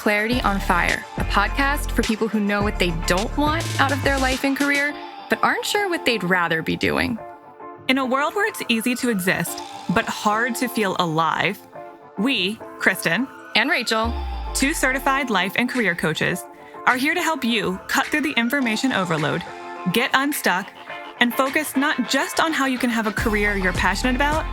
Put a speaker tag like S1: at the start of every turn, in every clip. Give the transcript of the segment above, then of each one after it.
S1: Clarity on Fire, a podcast for people who know what they don't want out of their life and career, but aren't sure what they'd rather be doing.
S2: In a world where it's easy to exist, but hard to feel alive, we, Kristen
S1: and Rachel,
S2: two certified life and career coaches, are here to help you cut through the information overload, get unstuck, and focus not just on how you can have a career you're passionate about,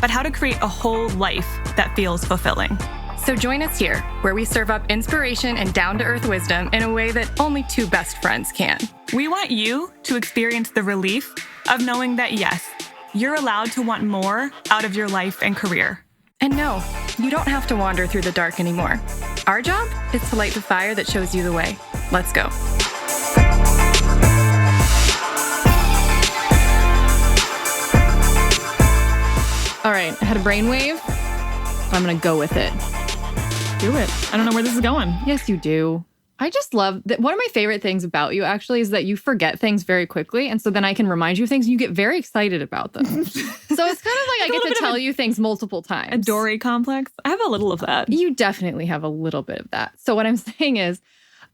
S2: but how to create a whole life that feels fulfilling.
S1: So join us here, where we serve up inspiration and down-to-earth wisdom in a way that only two best friends can.
S2: We want you to experience the relief of knowing that, yes, you're allowed to want more out of your life and career.
S1: And no, you don't have to wander through the dark anymore. Our job is to light the fire that shows you the way. Let's go.
S3: All right, I had a brainwave. I'm going to go with it.
S2: Do it. I don't know where this is going.
S3: Yes, you do. I just love that. One of my favorite things about you actually is that you forget things very quickly. And so then I can remind you of things and you get very excited about them. So it's kind of like I get to tell you things multiple times.
S2: A Dory complex. I have a little of that.
S3: You definitely have a little bit of that. So what I'm saying is,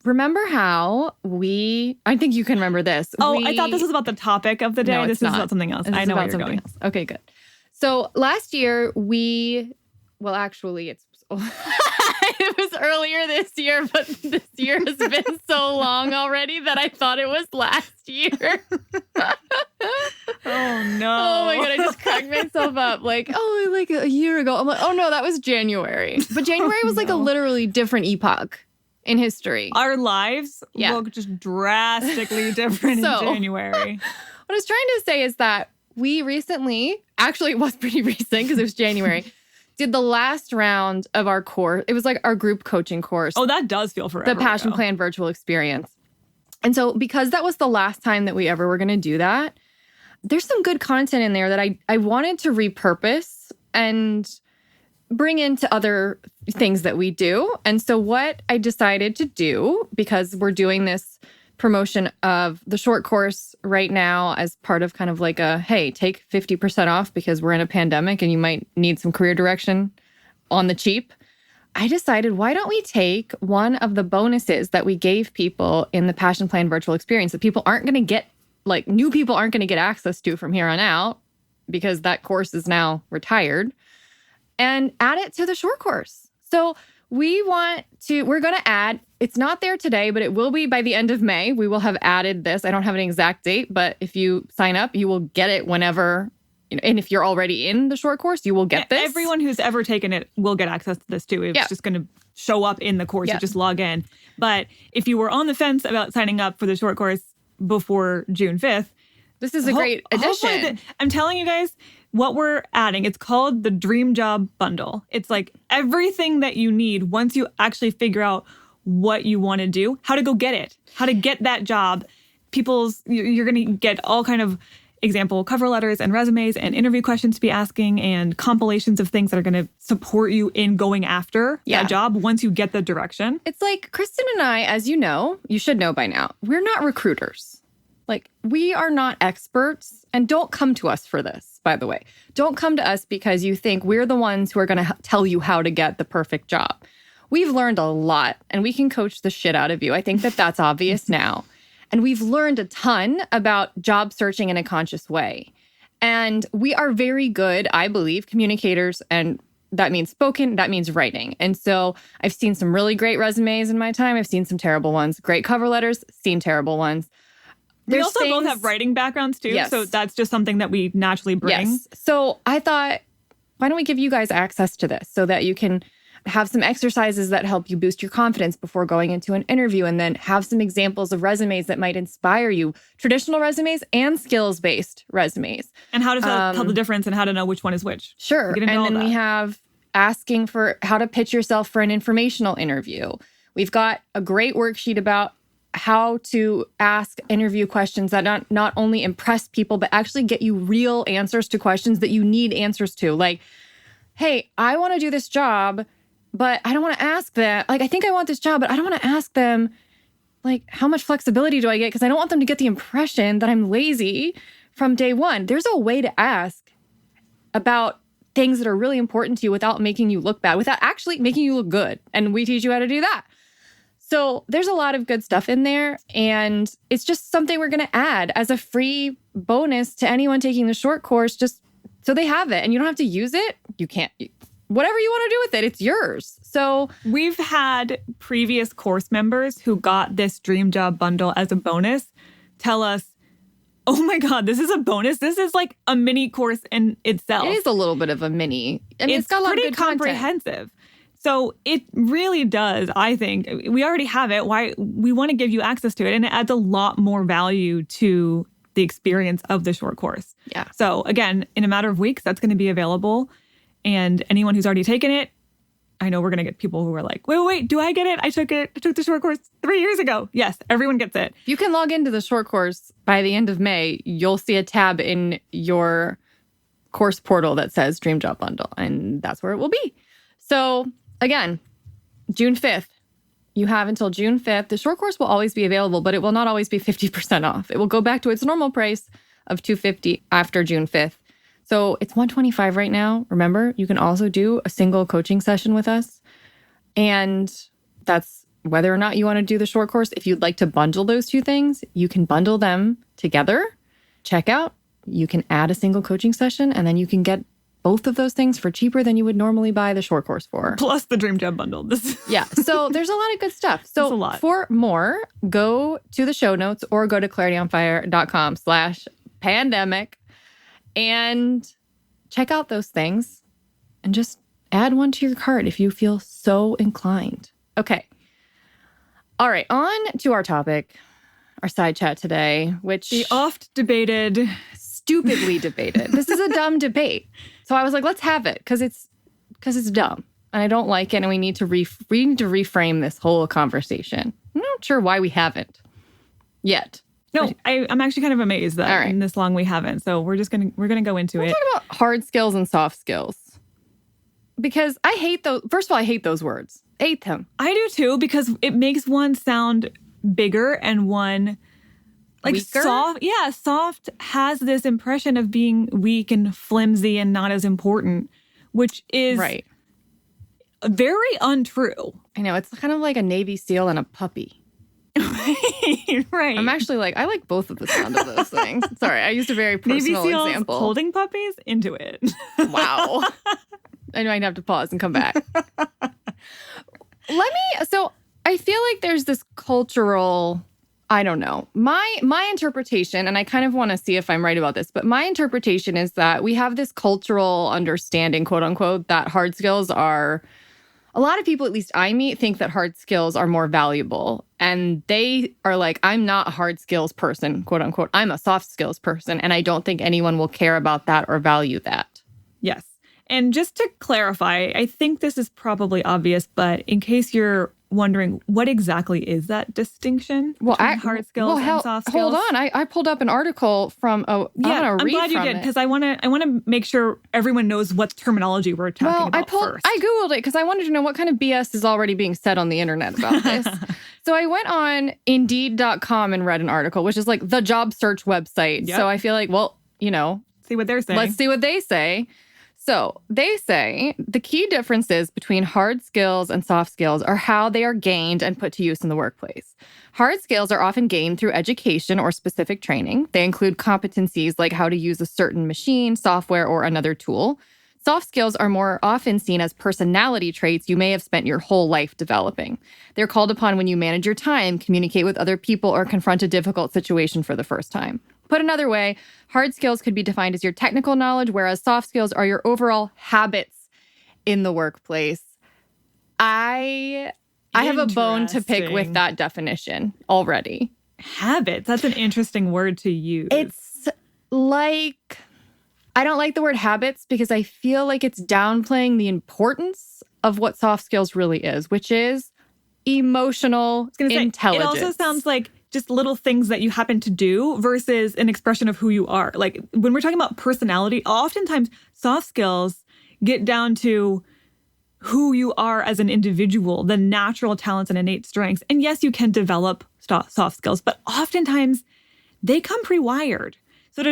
S3: remember how I think you can remember this.
S2: I thought this was about the topic of the day.
S3: No,
S2: this is about something else. I know where you're going.
S3: Else. Okay, good. So last year actually it's it was earlier this year, but this year has been so long already that I thought it was last year.
S2: Oh, no.
S3: Oh, my God. I just cracked myself up. Like a year ago. I'm like, oh, no, that was January. But January was like a literally different epoch in history.
S2: Our lives look just drastically different in January.
S3: What I was trying to say is that we recently, actually it was pretty recent because it was January, did the last round of our course. It was like our group coaching course.
S2: Oh, that does feel forever
S3: The Passion Plan virtual experience. And so because that was the last time that we ever were going to do that, there's some good content in there that I wanted to repurpose and bring into other things that we do. And so what I decided to do, because we're doing this promotion of the short course right now as part of kind of like hey, take 50% off because we're in a pandemic and you might need some career direction on the cheap. I decided, why don't we take one of the bonuses that we gave people in the Passion Plan virtual experience that people aren't going to get, like new people aren't going to get access to from here on out because that course is now retired, and add it to the short course. So we're going to add, it's not there today, but it will be by the end of May. We will have added this. I don't have an exact date, but if you sign up, you will get it whenever, and if you're already in the short course, you will get this.
S2: Everyone who's ever taken it will get access to this too. It's just going to show up in the course. You just log in. But if you were on the fence about signing up for the short course before June 5th,
S3: this is a great addition.
S2: I'm telling you guys, what we're adding, it's called the Dream Job Bundle. It's like everything that you need once you actually figure out what you want to do, how to go get it, how to get that job. You're going to get all kind of example cover letters and resumes and interview questions to be asking and compilations of things that are going to support you in going after that job once you get the direction.
S3: It's like Kristen and I, as you know, you should know by now, we're not recruiters. Like, we are not experts, and don't come to us for this, by the way. Don't come to us because you think we're the ones who are going to tell you how to get the perfect job. We've learned a lot, and we can coach the shit out of you. I think that that's obvious now. And we've learned a ton about job searching in a conscious way. And we are very good, I believe, communicators, and that means spoken, that means writing. And so I've seen some really great resumes in my time. I've seen some terrible ones. Great cover letters, seen terrible ones.
S2: We also both have writing backgrounds too, so that's just something that we naturally bring.
S3: Yes. So I thought, why don't we give you guys access to this so that you can have some exercises that help you boost your confidence before going into an interview, and then have some examples of resumes that might inspire you, traditional resumes and skills-based resumes.
S2: And how to tell the difference and how to know which one is which.
S3: Sure. And then we have asking for how to pitch yourself for an informational interview. We've got a great worksheet about how to ask interview questions that not only impress people, but actually get you real answers to questions that you need answers to. Like, hey, I want to do this job, but I don't want to ask them. Like, I think I want this job, but I don't want to ask them, like, how much flexibility do I get? Because I don't want them to get the impression that I'm lazy from day one. There's a way to ask about things that are really important to you without making you look bad, without actually making you look good. And we teach you how to do that. So there's a lot of good stuff in there. And it's just something we're going to add as a free bonus to anyone taking the short course, just so they have it. And you don't have to use it. You can't. Whatever you want to do with it, it's yours. So
S2: we've had previous course members who got this Dream Job bundle as a bonus tell us, oh my God, this is a bonus. This is like a mini course in itself.
S3: It is a little bit of a mini. I mean,
S2: it's
S3: got a lot of
S2: pretty
S3: good content.
S2: comprehensive. So it really does, I think. We already have it. Why we want to give you access to it. And it adds a lot more value to the experience of the short course.
S3: Yeah.
S2: So again, in a matter of weeks, that's going to be available. And anyone who's already taken it, I know we're going to get people who are like, wait, do I get it? I took the short course 3 years ago. Yes, everyone gets it.
S3: You can log into the short course by the end of May. You'll see a tab in your course portal that says Dream Job Bundle, and that's where it will be. So again, June 5th, you have until June 5th. The short course will always be available, but it will not always be 50% off. It will go back to its normal price of $250 after June 5th. So it's $125 right now. Remember, you can also do a single coaching session with us. And that's whether or not you want to do the short course. If you'd like to bundle those two things, you can bundle them together. Check out. You can add a single coaching session, and then you can get both of those things for cheaper than you would normally buy the short course for.
S2: Plus the Dream Job bundle.
S3: Yeah. So there's a lot of good stuff. So for more, go to the show notes or go to clarityonfire.com/pandemic. And check out those things and just add one to your cart if you feel so inclined. Okay. All right. On to our topic, our side chat today, which...
S2: the oft-debated...
S3: stupidly debated. This is a dumb debate. So I was like, let's have it because it's dumb. And I don't like it. And we need to reframe this whole conversation. I'm not sure why we haven't yet.
S2: No, I'm actually kind of amazed that in this long we haven't. So we're gonna go into it.
S3: Talk about hard skills and soft skills because I hate those. First of all, I hate those words. I hate them.
S2: I do too because it makes one sound bigger and one like
S3: weaker?
S2: Soft. Yeah, soft has this impression of being weak and flimsy and not as important, which is very untrue.
S3: I know it's kind of like a Navy SEAL and a puppy.
S2: Right.
S3: I'm actually like, I like both of the sound of those things. Sorry, I used a very personal
S2: Navy SEALs
S3: example.
S2: Holding puppies? Into it.
S3: Wow. I might have to pause and come back. So I feel like there's this cultural, I don't know, my interpretation, and I kind of want to see if I'm right about this, but my interpretation is that we have this cultural understanding, quote unquote, that hard skills are... A lot of people, at least I meet, think that hard skills are more valuable. And they are like, I'm not a hard skills person, quote unquote. I'm a soft skills person. And I don't think anyone will care about that or value that.
S2: Yes. And just to clarify, I think this is probably obvious, but in case you're wondering, what exactly is that distinction between hard skills and soft skills?
S3: Hold on. I pulled up an article from... I'm
S2: glad you did, because I want to make sure everyone knows what terminology we're talking about first.
S3: I Googled it because I wanted to know what kind of BS is already being said on the internet about this. So I went on Indeed.com and read an article, which is like the job search website. Yep. So I feel like,
S2: see what they're saying.
S3: Let's see what they say. So they say the key differences between hard skills and soft skills are how they are gained and put to use in the workplace. Hard skills are often gained through education or specific training. They include competencies like how to use a certain machine, software, or another tool. Soft skills are more often seen as personality traits you may have spent your whole life developing. They're called upon when you manage your time, communicate with other people, or confront a difficult situation for the first time. Put another way, hard skills could be defined as your technical knowledge, whereas soft skills are your overall habits in the workplace. I have a bone to pick with that definition already.
S2: Habits, that's an interesting word to use.
S3: It's like, I don't like the word habits because I feel like it's downplaying the importance of what soft skills really is, which is emotional intelligence.
S2: It also sounds like just little things that you happen to do versus an expression of who you are. Like when we're talking about personality, oftentimes soft skills get down to who you are as an individual, the natural talents and innate strengths. And yes, you can develop soft skills, but oftentimes they come pre-wired. So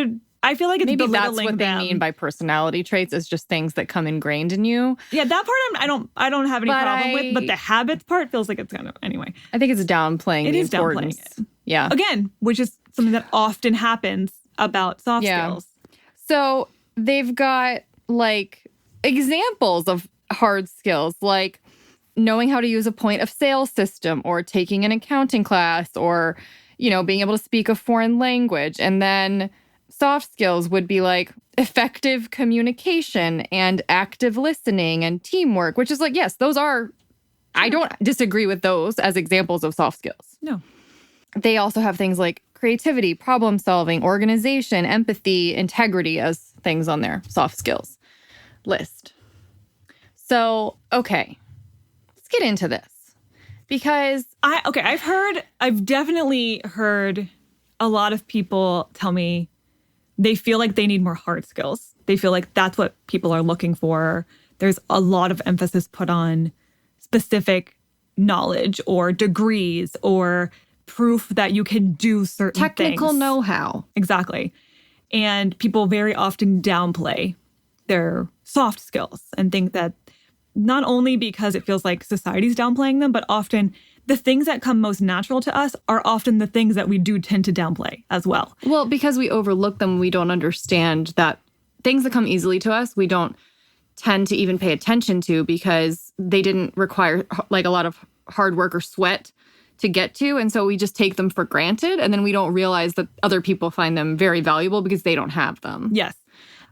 S2: I feel like it's
S3: maybe that's
S2: belittling
S3: what
S2: them.
S3: they mean by personality traits is just things that come ingrained in you.
S2: Yeah, that part I don't have any
S3: But
S2: problem with, but the habits part feels like it's kind of anyway.
S3: I think it's downplaying the importance.
S2: Downplaying it.
S3: Yeah.
S2: Again, which is something that often happens about soft skills.
S3: So they've got like examples of hard skills, like knowing how to use a point of sale system or taking an accounting class or, being able to speak a foreign language. And then soft skills would be like effective communication and active listening and teamwork, which is like, yes, those are, I don't disagree with those as examples of soft skills.
S2: No.
S3: They also have things like creativity, problem solving, organization, empathy, integrity as things on their soft skills list. So, okay, let's get into this because I've definitely heard a lot of people tell me they feel like they need more hard skills. They feel like that's what people are looking for. There's a lot of emphasis put on specific knowledge or degrees or proof that you can do certain technical
S2: things.
S3: Know-how.
S2: Exactly. And people very often downplay their soft skills and think that not only because it feels like society's downplaying them, but often the things that come most natural to us are often the things that we do tend to downplay as well.
S3: Well, because we overlook them, we don't understand that things that come easily to us, we don't tend to even pay attention to because they didn't require like a lot of hard work or sweat to get to. And so we just take them for granted. And then we don't realize that other people find them very valuable because they don't have them.
S2: Yes.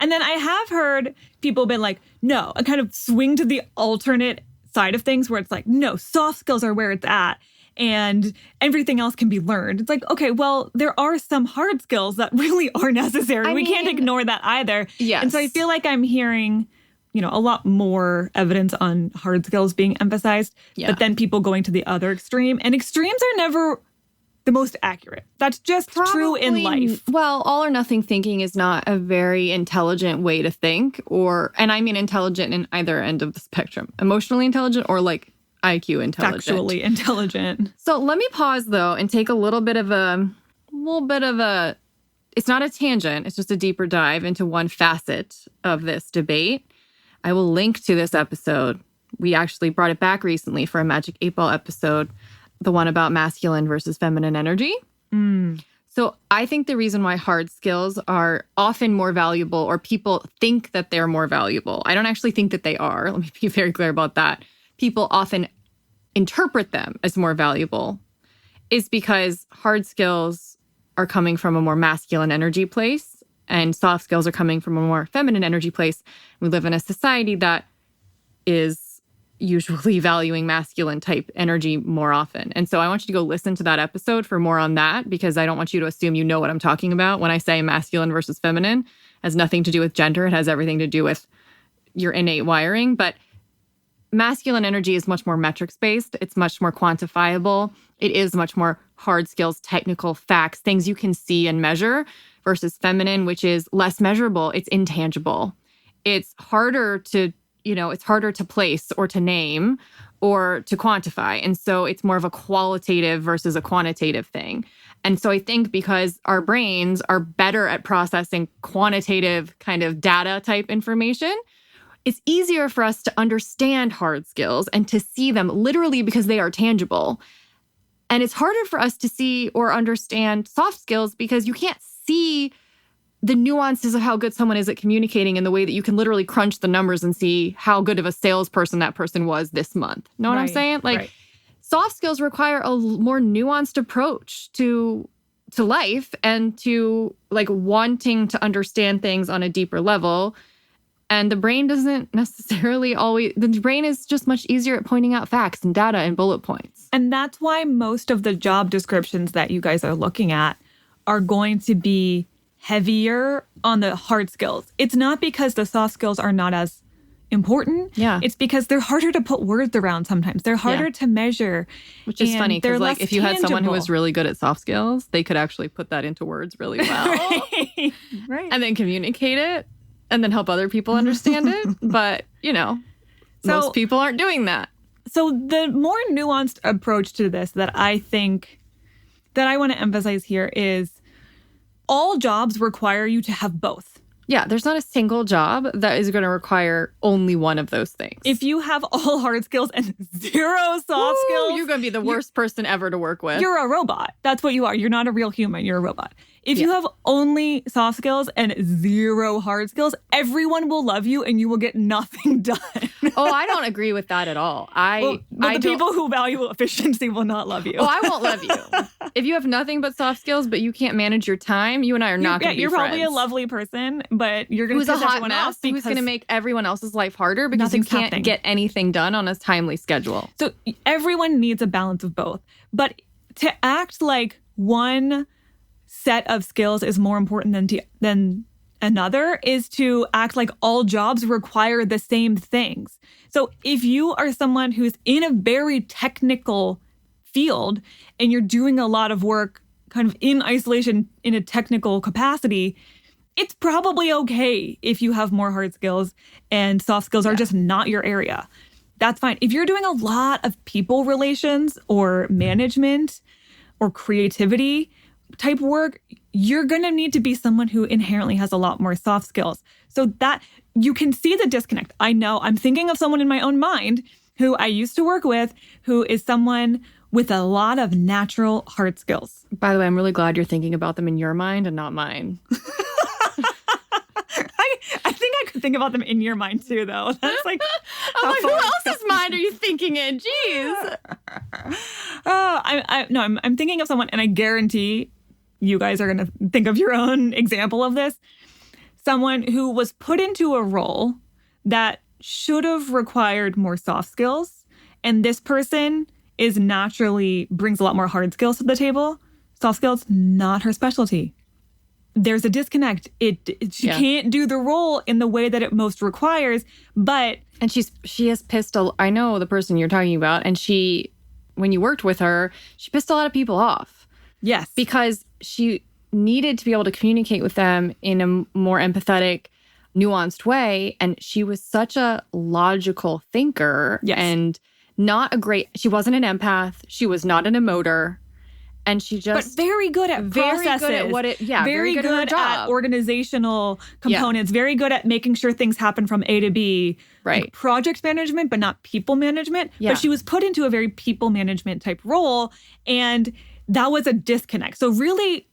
S2: And then I have heard people been like, no, I kind of swing to the alternate side of things where it's like, no, soft skills are where it's at and everything else can be learned. It's like, okay, well, there are some hard skills that really are necessary. We can't ignore that either.
S3: Yes.
S2: And so I feel like I'm hearing, a lot more evidence on hard skills being emphasized, but then people going to the other extreme. And extremes are never the most accurate. That's just true in life.
S3: Well, all or nothing thinking is not a very intelligent way to think, and I mean intelligent in either end of the spectrum. Emotionally intelligent or like IQ intelligent.
S2: Factually intelligent.
S3: So let me pause though and take a little bit of a, it's not a tangent, it's just a deeper dive into one facet of this debate. I will link to this episode. We actually brought it back recently for a Magic 8 Ball episode, the one about masculine versus feminine energy. So I think the reason why hard skills are often more valuable or people think that they're more valuable, I don't actually think that they are. Let me be very clear about that. People often interpret them as more valuable is because hard skills are coming from a more masculine energy place and soft skills are coming from a more feminine energy place. We live in a society that is usually valuing masculine type energy more often. And so I want you to go listen to that episode for more on that because I don't want you to assume you know what I'm talking about when I say masculine versus feminine. It has nothing to do with gender. It has everything to do with your innate wiring. But masculine energy is much more metrics-based. It's much more quantifiable. It is much more hard skills, technical facts, things you can see and measure versus feminine, which is less measurable. It's intangible. It's harder to it's harder to place or to name or to quantify. And so it's more of a qualitative versus a quantitative thing. And so I think because our brains are better at processing quantitative kind of data type information, it's easier for us to understand hard skills and to see them literally because they are tangible. And it's harder for us to see or understand soft skills because you can't see the nuances of how good someone is at communicating in the way that you can literally crunch the numbers and see how good of a salesperson that person was this month. Know what I'm saying? Like soft skills require a more nuanced approach to life and to like wanting to understand things on a deeper level. And the brain doesn't necessarily always, the brain is just much easier at pointing out facts and data and bullet points.
S2: And that's why most of the job descriptions that you guys are looking at are going to be heavier on the hard skills. It's not because the soft skills are not as important.
S3: Yeah.
S2: It's because they're harder to put words around sometimes. They're harder to measure.
S3: Which is funny because like if you had someone who was
S2: really
S3: really good at soft skills, they could actually put that into words really well.
S2: Right.
S3: And then communicate it and then help other people understand it. But, most people aren't doing that.
S2: So the more nuanced approach to this that I think that I want to emphasize here is all jobs require you to have both.
S3: Yeah, there's not a single job that is going to require only one of those things.
S2: If you have all hard skills and zero soft skills,
S3: you're going to be the worst person ever to work with.
S2: You're a robot. That's what you are. You're not a real human. You're a robot. If you have only soft skills and zero hard skills, everyone will love you and you will get nothing done.
S3: Oh, I don't agree with that at all.
S2: The people who value efficiency will not love you.
S3: Oh, I won't love you. If you have nothing but soft skills, but you can't manage your time, you and I are not going to be friends.
S2: You're probably a lovely person, but you're going to piss everyone off because
S3: who's going to make everyone else's life harder because you can't get anything done on a timely schedule.
S2: So everyone needs a balance of both. But to act like one set of skills is more important than another is to act like all jobs require the same things. So if you are someone who's in a very technical field and you're doing a lot of work kind of in isolation in a technical capacity, it's probably okay if you have more hard skills and soft skills are just not your area. That's fine. If you're doing a lot of people relations or management or creativity type work, you're going to need to be someone who inherently has a lot more soft skills. So that you can see the disconnect. I know I'm thinking of someone in my own mind who I used to work with, who is someone with a lot of natural hard skills.
S3: By the way, I'm really glad you're thinking about them in your mind and not mine.
S2: I think I could think about them in your mind too, though. That's like,
S3: who else's mind are you thinking in? Jeez.
S2: I'm thinking of someone, and I guarantee you guys are going to think of your own example of this. Someone who was put into a role that should have required more soft skills, and this person is naturally brings a lot more hard skills to the table. Soft skills, not her specialty. There's a disconnect. She can't do the role in the way that it most requires, but...
S3: And she has pissed I know the person you're talking about, and when you worked with her, she pissed a lot of people off.
S2: Yes.
S3: Because she needed to be able to communicate with them in a more empathetic, nuanced way, and she was such a logical thinker and she wasn't an empath, she was not an emoter. And she just...
S2: But very good at processes. Very good at organizational components. Yeah. Very good at making sure things happen from A to B.
S3: Right.
S2: Like project management, but not people management. Yeah. But she was put into a very people management type role. And that was a disconnect. So really,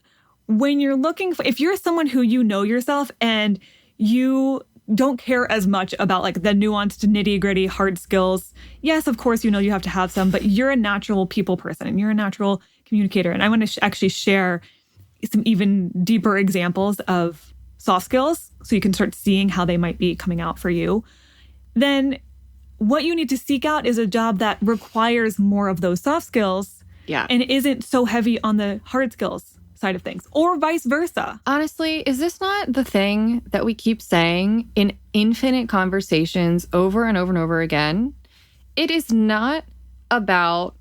S2: when you're looking for... If you're someone who you know yourself and you don't care as much about like the nuanced, nitty-gritty, hard skills. Yes, of course, you have to have some, but you're a natural people person and you're a natural communicator. And I want to actually share some even deeper examples of soft skills so you can start seeing how they might be coming out for you. Then what you need to seek out is a job that requires more of those soft skills and isn't so heavy on the hard skills side of things, or vice versa.
S3: Honestly, is this not the thing that we keep saying in infinite conversations over and over and over again? It is not about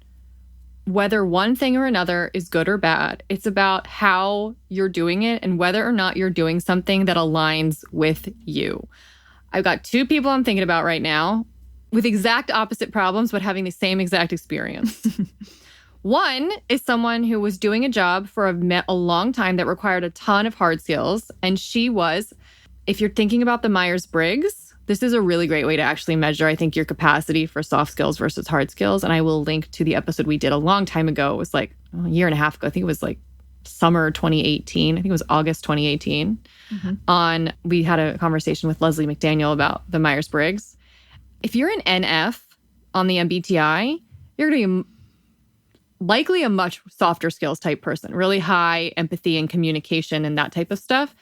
S3: whether one thing or another is good or bad. It's about how you're doing it and whether or not you're doing something that aligns with you. I've got two people I'm thinking about right now with exact opposite problems, but having the same exact experience. One is someone who was doing a job for a long time that required a ton of hard skills. And she was, if you're thinking about the Myers-Briggs, this is a really great way to actually measure, I think, your capacity for soft skills versus hard skills. And I will link to the episode we did a long time ago. It was like a year and a half ago. I think it was like summer 2018. I think it was August 2018. Mm-hmm. We had a conversation with Leslie McDaniel about the Myers-Briggs. If you're an NF on the MBTI, you're going to be likely a much softer skills type person, really high empathy and communication and that type of stuff.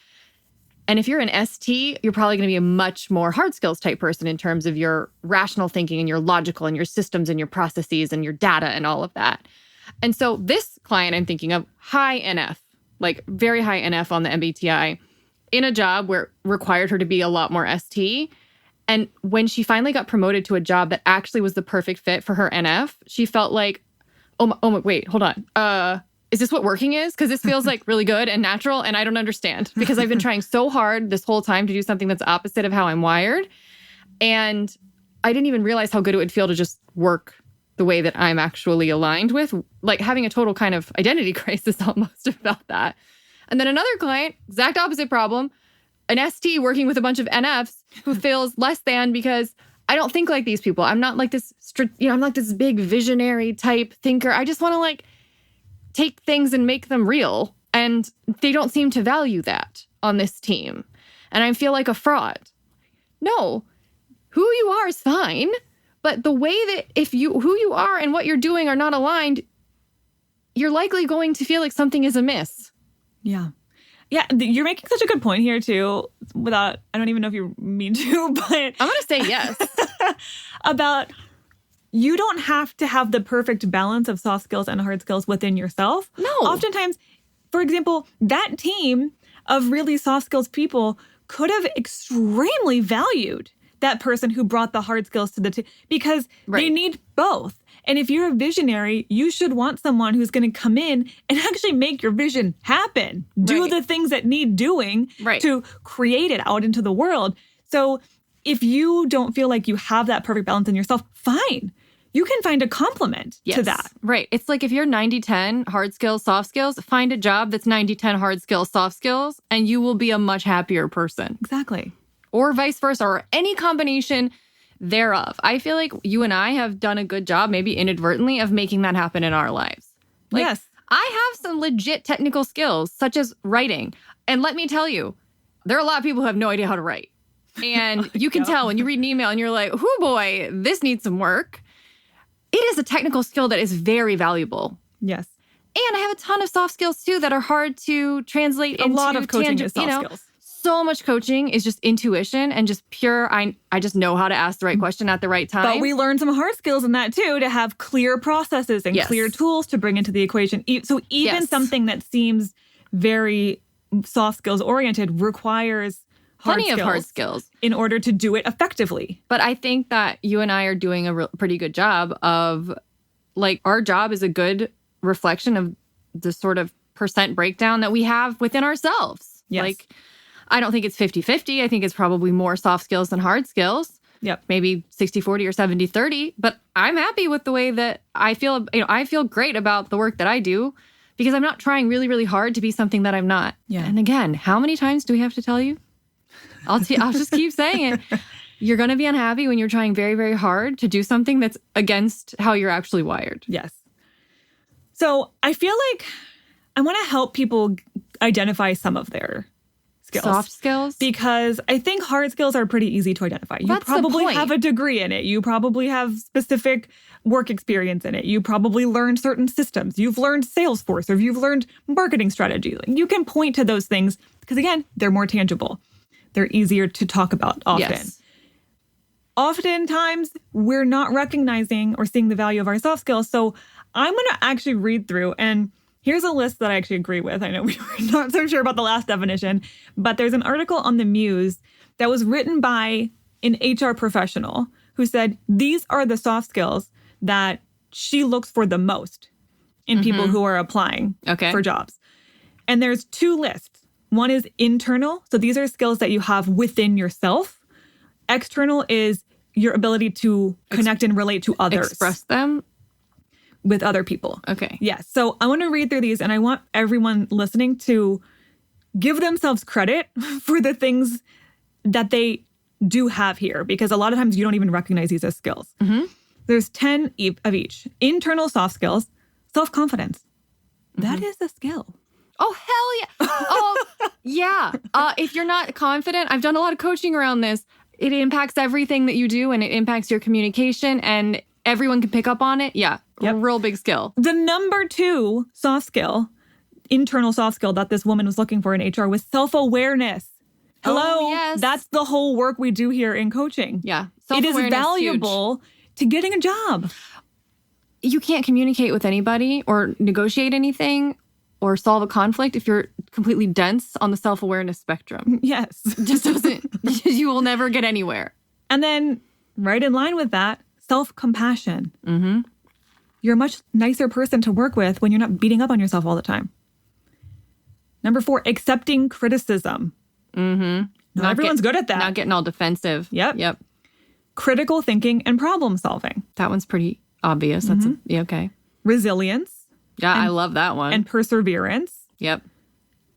S3: And if you're an ST, you're probably going to be a much more hard skills type person in terms of your rational thinking and your logical and your systems and your processes and your data and all of that. And so this client I'm thinking of, high NF, like very high NF on the MBTI, in a job where it required her to be a lot more ST. And when she finally got promoted to a job that actually was the perfect fit for her NF, she felt like, wait, hold on. Is this what working is? Because this feels like really good and natural, and I don't understand because I've been trying so hard this whole time to do something that's opposite of how I'm wired. And I didn't even realize how good it would feel to just work the way that I'm actually aligned with. Like having a total kind of identity crisis almost about that. And then another client, exact opposite problem, an ST working with a bunch of NFs who feels less than because I don't think like these people. I'm not like this, I'm like this big visionary type thinker. I just want to like take things and make them real. And they don't seem to value that on this team. And I feel like a fraud. No, who you are is fine. But the way that who you are and what you're doing are not aligned, you're likely going to feel like something is amiss.
S2: Yeah. Yeah, you're making such a good point here, too, I don't even know if you mean to, but...
S3: I'm going to say yes.
S2: About you don't have to have the perfect balance of soft skills and hard skills within yourself.
S3: No.
S2: Oftentimes, for example, that team of really soft skills people could have extremely valued that person who brought the hard skills to the team because they need both. And if you're a visionary, you should want someone who's going to come in and actually make your vision happen. Do the things that need doing to create it out into the world. So if you don't feel like you have that perfect balance in yourself, fine. You can find a complement to that.
S3: Right. It's like if you're 90-10 hard skills, soft skills, find a job that's 90-10 hard skills, soft skills, and you will be a much happier person.
S2: Exactly.
S3: Or vice versa, or any combination thereof. I feel like you and I have done a good job, maybe inadvertently, of making that happen in our lives. Like,
S2: yes.
S3: I have some legit technical skills, such as writing. And let me tell you, there are a lot of people who have no idea how to write. And you can tell when you read an email and you're like, oh boy, this needs some work. It is a technical skill that is very valuable.
S2: Yes.
S3: And I have a ton of soft skills too that are hard to translate into.
S2: A lot of coaching is soft skills.
S3: So much coaching is just intuition and just pure, I just know how to ask the right question at the right time.
S2: But we learn some hard skills in that too, to have clear processes and clear tools to bring into the equation. So even something that seems very soft skills oriented requires
S3: plenty of hard skills
S2: in order to do it effectively.
S3: But I think that you and I are doing a pretty good job of, like, our job is a good reflection of the sort of percent breakdown that we have within ourselves.
S2: Yes.
S3: Like, I don't think it's 50-50. I think it's probably more soft skills than hard skills.
S2: Yep.
S3: Maybe 60-40 or 70-30. But I'm happy with the way that I feel. I feel great about the work that I do because I'm not trying really, really hard to be something that I'm not.
S2: Yeah.
S3: And again, how many times do we have to tell you? I'll just keep saying it. You're going to be unhappy when you're trying very, very hard to do something that's against how you're actually wired.
S2: Yes. So I feel like I want to help people identify some of their skills.
S3: Soft skills?
S2: Because I think hard skills are pretty easy to identify. You probably have a degree in it. You probably have specific work experience in it. You probably learned certain systems. You've learned Salesforce or you've learned marketing strategy. You can point to those things because, again, they're more tangible. They're easier to talk about often.
S3: Yes.
S2: Oftentimes, we're not recognizing or seeing the value of our soft skills. So I'm going to actually read through, and here's a list that I actually agree with. I know we were not so sure about the last definition, but there's an article on the Muse that was written by an HR professional who said these are the soft skills that she looks for the most in people who are applying for jobs. And there's two lists. One is internal. So these are skills that you have within yourself. External is your ability to connect and relate to others.
S3: Express them?
S2: With other people.
S3: Okay.
S2: Yes. So I want to read through these and I want everyone listening to give themselves credit for the things that they do have here, because a lot of times you don't even recognize these as skills. Mm-hmm. There's 10 of each. Internal soft skills, self-confidence. Mm-hmm. That is a skill.
S3: Oh, hell yeah. Oh, yeah. If you're not confident, I've done a lot of coaching around this. It impacts everything that you do and it impacts your communication and everyone can pick up on it. Yeah. Yep. Real big skill.
S2: The number 2 soft skill, internal soft skill that this woman was looking for in HR was self-awareness. Hello.
S3: Oh, yes.
S2: That's the whole work we do here in coaching.
S3: Yeah.
S2: It is valuable to getting a job.
S3: You can't communicate with anybody or negotiate anything or solve a conflict if you're completely dense on the self-awareness spectrum.
S2: Yes.
S3: Just doesn't, you will never get anywhere.
S2: And then right in line with that, self-compassion. Mm-hmm. You're a much nicer person to work with when you're not beating up on yourself all the time. Number 4, accepting criticism.
S3: Mm-hmm.
S2: Not everyone's good at that.
S3: Not getting all defensive.
S2: Yep. Critical thinking and problem solving.
S3: That one's pretty obvious.
S2: Mm-hmm.
S3: That's okay.
S2: Resilience.
S3: Yeah, I love that one.
S2: And perseverance.
S3: Yep.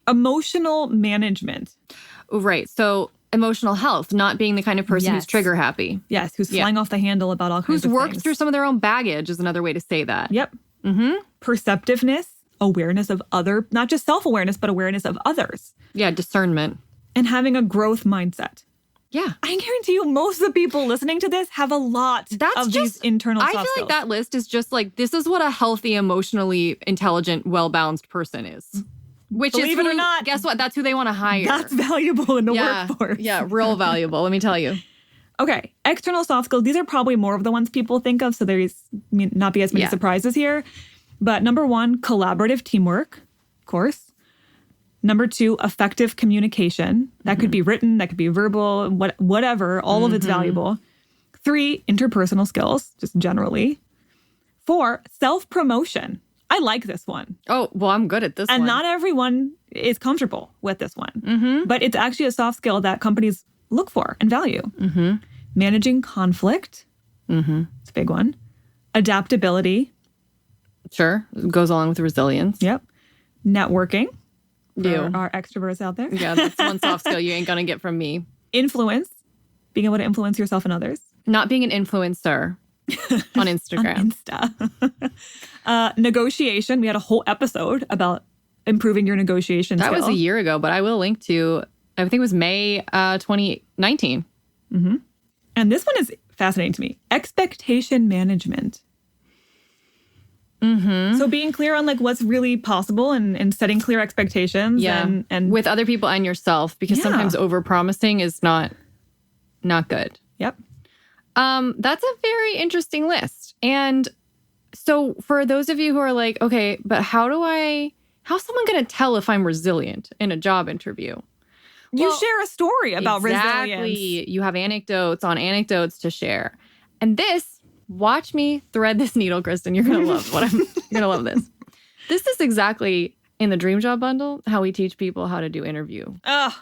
S2: Emotional management.
S3: Right. So emotional health, not being the kind of person who's
S2: Yes.
S3: trigger happy.
S2: Yes, who's flying off the handle about all kinds
S3: Who's
S2: of
S3: worked
S2: things.
S3: through some of their own baggage is another way to say that.
S2: Yep. Mm-hmm. Perceptiveness, awareness of other, not just self-awareness, but awareness of others.
S3: Yeah, discernment.
S2: And having a growth mindset.
S3: Yeah.
S2: I guarantee you most of the people listening to this have a lot of these internal soft
S3: I feel
S2: skills.
S3: like that list is just like, this is what a healthy, emotionally intelligent, well-balanced person is. Which
S2: Believe
S3: is
S2: it or not,
S3: guess what? That's who they want to hire.
S2: That's valuable in the workforce.
S3: Yeah, real valuable, let me tell you.
S2: Okay, external soft skills. These are probably more of the ones people think of, so there's not be as many surprises here. But number 1, collaborative teamwork, of course. Number 2, effective communication. That could be written, that could be verbal, whatever. All of it's valuable. 3, interpersonal skills, just generally. 4, self-promotion. I like this one.
S3: Oh, well, I'm good at this
S2: And
S3: one.
S2: not everyone is comfortable with this one. But it's actually a soft skill that companies look for and value. Managing conflict. It's a big one. Adaptability.
S3: Sure. It goes along with resilience.
S2: Yep. Networking.
S3: You.
S2: For our extroverts out there.
S3: Yeah, that's one soft skill you ain't going to get from me.
S2: Influence. Being able to influence yourself and others.
S3: Not being an influencer on Instagram.
S2: On Insta. Negotiation. We had a whole episode about improving your negotiation
S3: That
S2: skill.
S3: was a year ago, but I will link to, I think it was May 2019.
S2: And this one is fascinating to me. Expectation management. So being clear on like what's really possible and setting clear expectations.
S3: Yeah,
S2: And
S3: with other people and yourself, because sometimes overpromising is not good.
S2: Yep.
S3: That's a very interesting list. And so for those of you who are like, okay, but how's someone going to tell if I'm resilient in a job interview?
S2: You share a story about
S3: Exactly.
S2: resilience.
S3: You have anecdotes on anecdotes to share. And watch me thread this needle, Kristen. You're going to love you're going to love this. This is exactly in the Dream Job Bundle, how we teach people how to do interview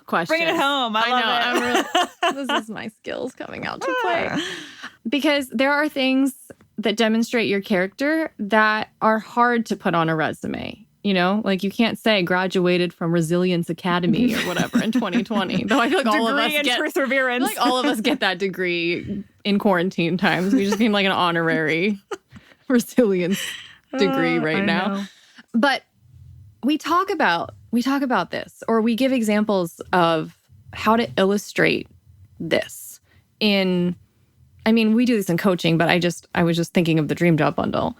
S3: questions.
S2: Bring it home. I love it.
S3: This is my skills coming out to play. Because there are things that demonstrate your character that are hard to put on a resume. You know, like you can't say graduated from Resilience Academy or whatever in 2020. Though I feel like all of us
S2: Degree in
S3: get
S2: perseverance.
S3: like all of us get that degree in quarantine times. We just need like an honorary resilience degree right now.
S2: Know.
S3: But we talk about this, or we give examples of how to illustrate this we do this in coaching, but I was just thinking of the Dream Job Bundle.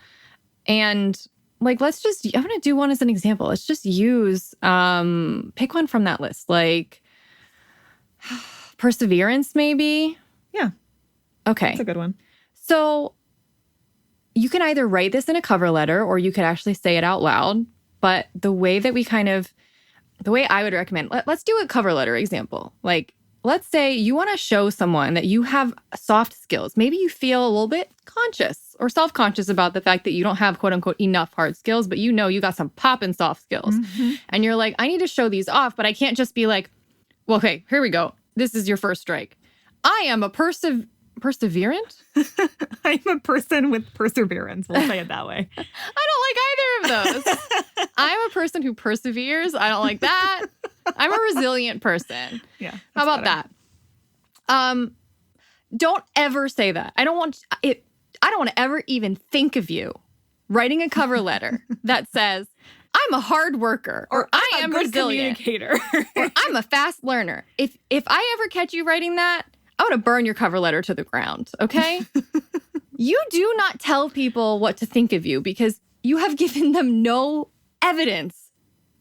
S3: And like, I'm going to do one as an example. Let's just use, pick one from that list. Like perseverance, maybe.
S2: Yeah.
S3: Okay.
S2: That's a good one.
S3: So you can either write this in a cover letter or you could actually say it out loud. But the way I would recommend, let's do a cover letter example. Like, let's say you want to show someone that you have soft skills. Maybe you feel a little bit conscious or self-conscious about the fact that you don't have quote unquote enough hard skills, but you got some poppin' soft skills. And you're like, I need to show these off, but I can't just be like, well, okay, here we go. This is your first strike. I am a perseverant?
S2: I'm a person with perseverance. We'll say it that way.
S3: I don't like either of those. I'm a person who perseveres. I don't like that. I'm a resilient person.
S2: Yeah.
S3: How about that? Don't ever say that. I don't want to ever even think of you writing a cover letter that says, I'm a hard worker, or I am
S2: good
S3: resilient,
S2: communicator,
S3: or I'm a fast learner. If I ever catch you writing that, I want to burn your cover letter to the ground, okay? You do not tell people what to think of you because you have given them no evidence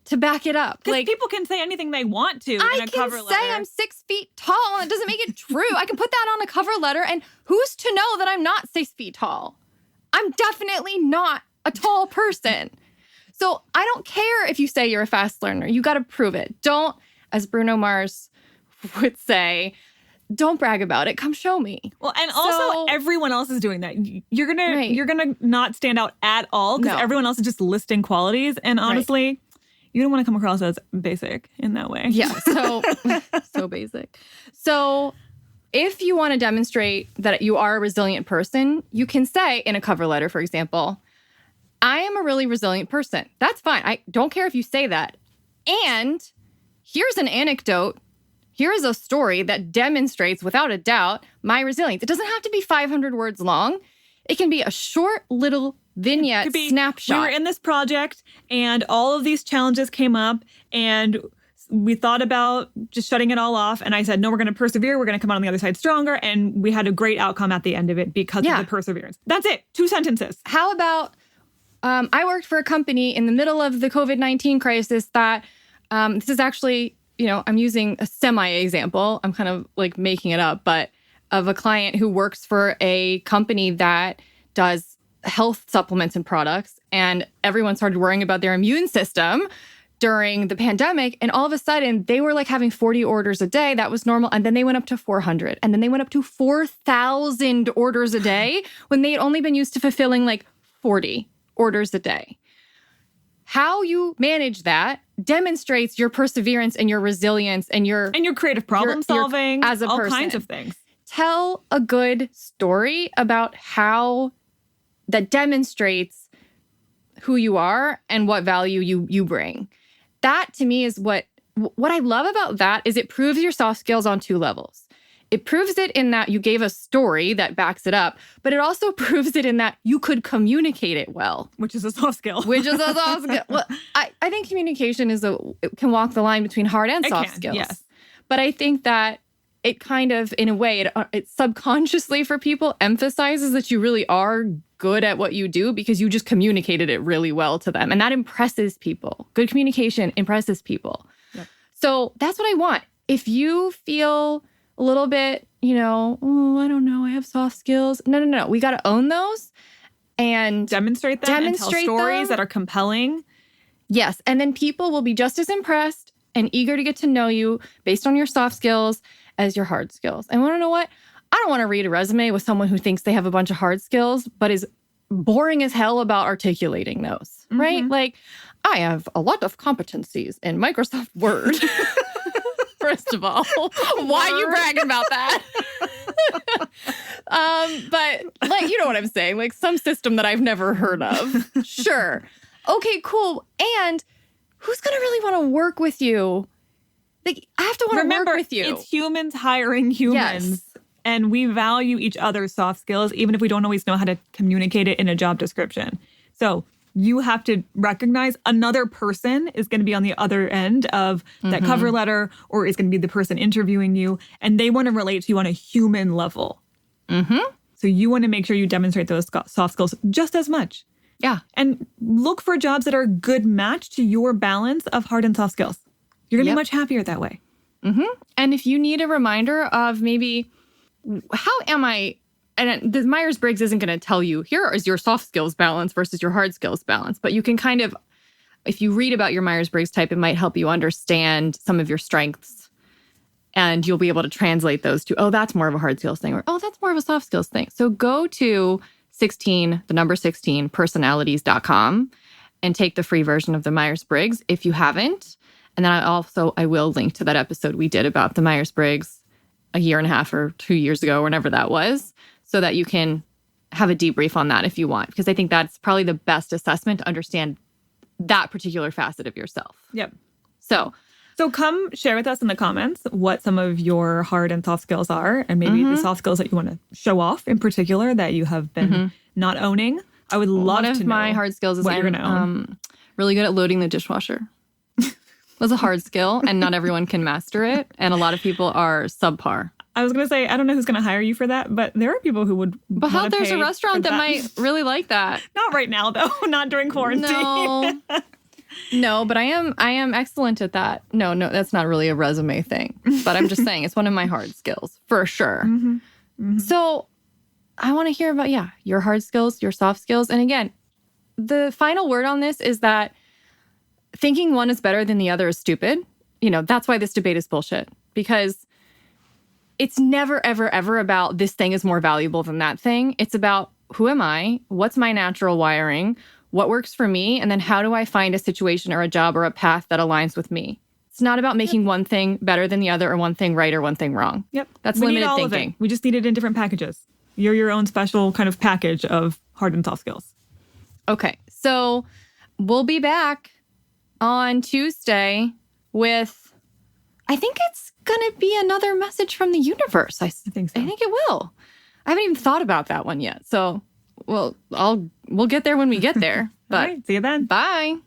S3: to back it up.
S2: Because people can say anything they want to in a cover letter.
S3: I can say I'm 6 feet tall, and it doesn't make it true. I can put that on a cover letter, and who's to know that I'm not 6 feet tall? I'm definitely not a tall person. So I don't care if you say you're a fast learner. You got to prove it. Don't, as Bruno Mars would say, don't brag about it. Come show me.
S2: Well, and also everyone else is doing that. You're gonna not stand out at all because everyone else is just listing qualities. And honestly, you don't want to come across as basic in that way.
S3: Yeah, so basic. So if you want to demonstrate that you are a resilient person, you can say in a cover letter, for example, I am a really resilient person. That's fine. I don't care if you say that. And here's an anecdote. Here's a story that demonstrates, without a doubt, my resilience. It doesn't have to be 500 words long. It can be a short little vignette snapshot.
S2: We were in this project and all of these challenges came up and we thought about just shutting it all off. And I said, no, we're going to persevere. We're going to come out on the other side stronger. And we had a great outcome at the end of it because of the perseverance. That's it. 2 sentences.
S3: How about I worked for a company in the middle of the COVID-19 crisis that this is actually, I'm using a semi-example. I'm kind of like making it up, but of a client who works for a company that does health supplements and products. And everyone started worrying about their immune system during the pandemic. And all of a sudden, they were like having 40 orders a day. That was normal. And then they went up to 400. And then they went up to 4,000 orders a day when they had only been used to fulfilling like 40 orders a day. How you manage that demonstrates your perseverance and your resilience and your
S2: creative problem solving
S3: as a
S2: all
S3: person.
S2: Kinds of things.
S3: Tell a good story about how that demonstrates who you are and what value you bring. That to me is what I love about that is it proves your soft skills on 2 levels. It proves it in that you gave a story that backs it up, but it also proves it in that you could communicate it well.
S2: Which is a soft skill.
S3: Well, I think communication it can walk the line between hard and soft skills.
S2: Yes.
S3: But I think that it kind of, in a way, it subconsciously for people emphasizes that you really are good at what you do because you just communicated it really well to them. And that impresses people. Good communication impresses people. Yep. So that's what I want. If you feel a little bit, oh, I don't know, I have soft skills. No. We got to own those and
S2: demonstrate them and tell stories that are compelling.
S3: Yes. And then people will be just as impressed and eager to get to know you based on your soft skills as your hard skills. And want to know what? I don't want to read a resume with someone who thinks they have a bunch of hard skills, but is boring as hell about articulating those, right? Like, I have a lot of competencies in Microsoft Word. First of all, why are you bragging about that? But like, you know what I'm saying? Like some system that I've never heard of. Sure. Okay, cool. And who's going to really want to work with you? Like, I have to want to work with you.
S2: It's humans hiring humans. Yes. And we value each other's soft skills, even if we don't always know how to communicate it in a job description. So you have to recognize another person is going to be on the other end of that cover letter or is going to be the person interviewing you. And they want to relate to you on a human level. So you want to make sure you demonstrate those soft skills just as much.
S3: Yeah.
S2: And look for jobs that are a good match to your balance of hard and soft skills. You're going to be much happier that way.
S3: And if you need a reminder of maybe, how am I, and the Myers-Briggs isn't going to tell you, here is your soft skills balance versus your hard skills balance. But you can kind of, if you read about your Myers-Briggs type, it might help you understand some of your strengths. And you'll be able to translate those to, oh, that's more of a hard skills thing, or, oh, that's more of a soft skills thing. So go to 16, the number 16, personalities.com and take the free version of the Myers-Briggs if you haven't. And then I will link to that episode we did about the Myers-Briggs a year and a half or 2 years ago, whenever that was, so that you can have a debrief on that if you want. Because I think that's probably the best assessment to understand that particular facet of yourself.
S2: Yep.
S3: So
S2: come share with us in the comments what some of your hard and soft skills are, and maybe the soft skills that you want to show off in particular that you have been not owning. I would love to know.
S3: One of my hard skills is
S2: what you're going to own.
S3: Really good at loading the dishwasher. That's a hard skill, and not everyone can master it, and a lot of people are subpar.
S2: I was going to say, I don't know who's going to hire you for that, but there are people who would.
S3: But how there's a restaurant that might really like that.
S2: Not right now, though. Not during quarantine.
S3: No, but I am excellent at that. No, that's not really a resume thing. But I'm just saying, it's one of my hard skills, for sure. So I want to hear about, your hard skills, your soft skills. And again, the final word on this is that thinking one is better than the other is stupid. That's why this debate is bullshit. Because it's never, ever, ever about this thing is more valuable than that thing. It's about who am I? What's my natural wiring? What works for me? And then how do I find a situation or a job or a path that aligns with me? It's not about making one thing better than the other or one thing right or one thing wrong.
S2: Yep.
S3: That's limited thinking.
S2: We just need it in different packages. You're your own special kind of package of hard and soft skills.
S3: Okay. So we'll be back on Tuesday with, I think it's going to be another message from the universe. I
S2: think so.
S3: I think it will. I haven't even thought about that one yet. So, we'll get there when we get there. But
S2: All right, see you then.
S3: Bye.